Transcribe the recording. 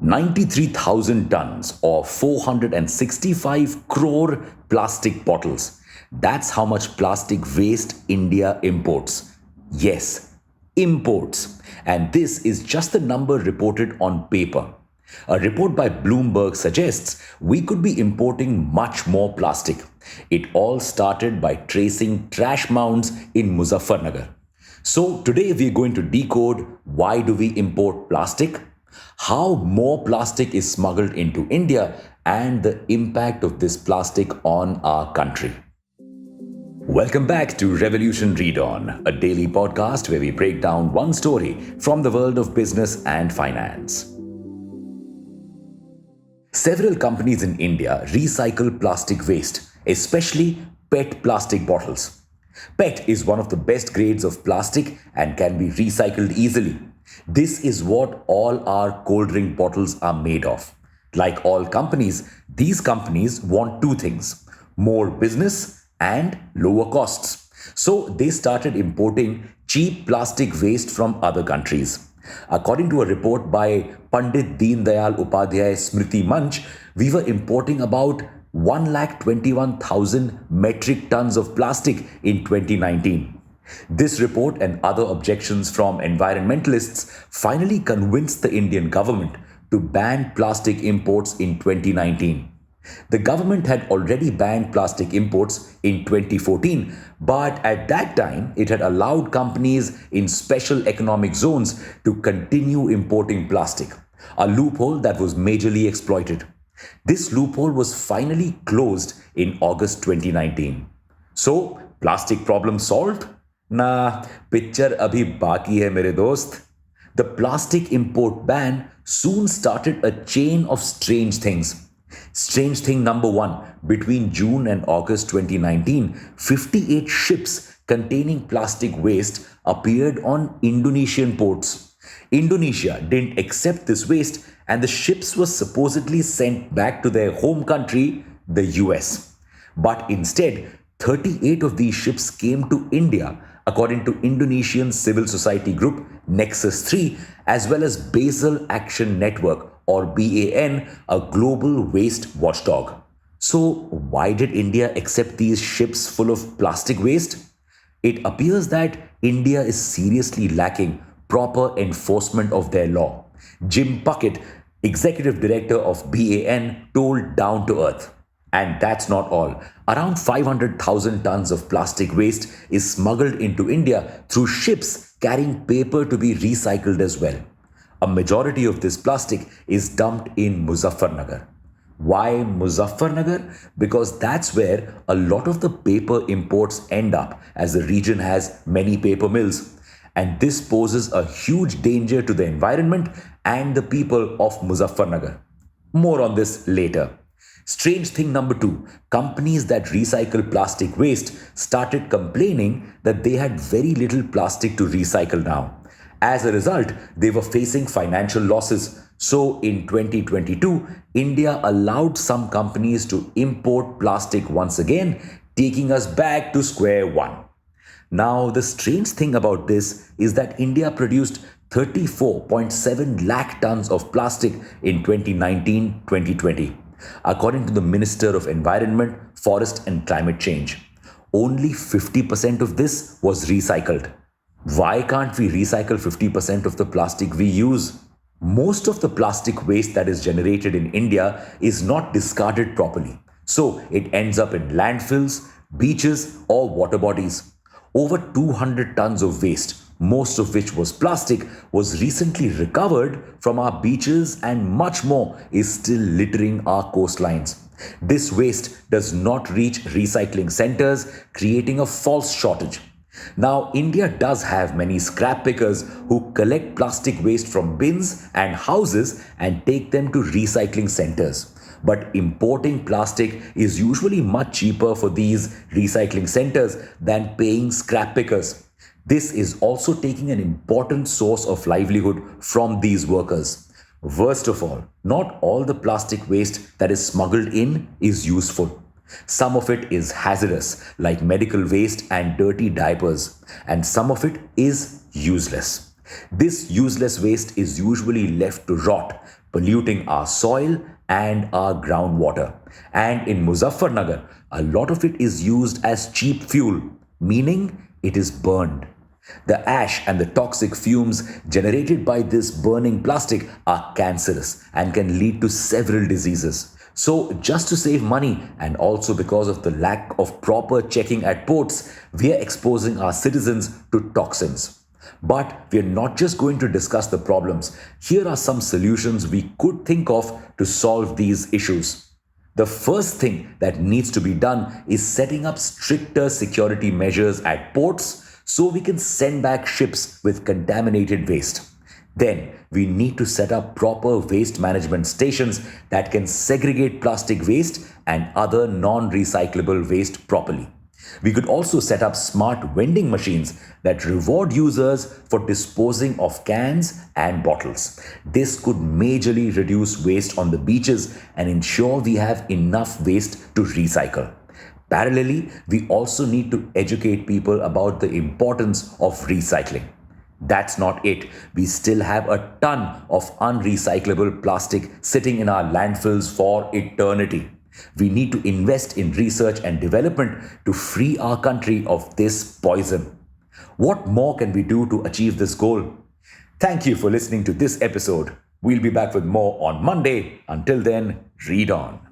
93,000 tons or 465 crore plastic bottles. That's how much plastic waste India imports. Yes, imports. And this is just the number reported on paper. A report by Bloomberg suggests we could be importing much more plastic. It all started by tracing trash mounds in Muzaffarnagar. So today we're going to decode why do we import plastic, how more plastic is smuggled into India, and the impact of this plastic on our country. Welcome back to Revolution Read On, a daily podcast where we break down one story from the world of business and finance. Several companies in India recycle plastic waste, especially PET plastic bottles. PET is one of the best grades of plastic and can be recycled easily. This is what all our cold drink bottles are made of. Like all companies, these companies want two things: more business and lower costs. So they started importing cheap plastic waste from other countries. According to a report by Pandit Deen Dayal Upadhyay Smriti Manch, we were importing about 121,000 metric tons of plastic in 2019. This report and other objections from environmentalists finally convinced the Indian government to ban plastic imports in 2019. The government had already banned plastic imports in 2014, but at that time it had allowed companies in special economic zones to continue importing plastic, a loophole that was majorly exploited. This loophole was finally closed in August 2019. So, plastic problem solved? Nah, picture abhi baki hai mere dost. The plastic import ban soon started a chain of strange things. Strange thing number one, between June and August 2019, 58 ships containing plastic waste appeared on Indonesian ports. Indonesia didn't accept this waste and the ships were supposedly sent back to their home country, the US. But instead, 38 of these ships came to India, according to Indonesian civil society group Nexus 3, as well as Basel Action Network, or BAN, a global waste watchdog. So, why did India accept these ships full of plastic waste? It appears that India is seriously lacking proper enforcement of their law. Jim Puckett, executive director of BAN, told Down to Earth. And that's not all. Around 500,000 tons of plastic waste is smuggled into India through ships carrying paper to be recycled as well. A majority of this plastic is dumped in Muzaffarnagar. Why Muzaffarnagar? Because that's where a lot of the paper imports end up, as the region has many paper mills. And this poses a huge danger to the environment and the people of Muzaffarnagar. More on this later. Strange thing number two, companies that recycle plastic waste started complaining that they had very little plastic to recycle now. As a result, they were facing financial losses. So in 2022, India allowed some companies to import plastic once again, taking us back to square one. Now, the strange thing about this is that India produced 34.7 lakh tons of plastic in 2019-2020, according to the Minister of Environment, Forest and Climate Change. Only 50% of this was recycled. Why can't we recycle 50% of the plastic we use? Most of the plastic waste that is generated in India is not discarded properly. So it ends up in landfills, beaches, or water bodies. Over 200 tons of waste, most of which was plastic, was recently recovered from our beaches, and much more is still littering our coastlines. This waste does not reach recycling centers, creating a false shortage. Now, India does have many scrap pickers who collect plastic waste from bins and houses and take them to recycling centers. But importing plastic is usually much cheaper for these recycling centers than paying scrap pickers. This is also taking an important source of livelihood from these workers. Worst of all, not all the plastic waste that is smuggled in is useful. Some of it is hazardous, like medical waste and dirty diapers, and some of it is useless. This useless waste is usually left to rot, polluting our soil and our groundwater. And in Muzaffarnagar, a lot of it is used as cheap fuel, meaning it is burned. The ash and the toxic fumes generated by this burning plastic are cancerous and can lead to several diseases. So, just to save money and also because of the lack of proper checking at ports, we are exposing our citizens to toxins. But we are not just going to discuss the problems. Here are some solutions we could think of to solve these issues. The first thing that needs to be done is setting up stricter security measures at ports so we can send back ships with contaminated waste. Then we need to set up proper waste management stations that can segregate plastic waste and other non recyclable waste properly. We could also set up smart vending machines that reward users for disposing of cans and bottles. This could majorly reduce waste on the beaches and ensure we have enough waste to recycle. Parallelly, we also need to educate people about the importance of recycling. That's not it. We still have a ton of unrecyclable plastic sitting in our landfills for eternity. We need to invest in research and development to free our country of this poison. What more can we do to achieve this goal? Thank you for listening to this episode. We'll be back with more on Monday. Until then, read on.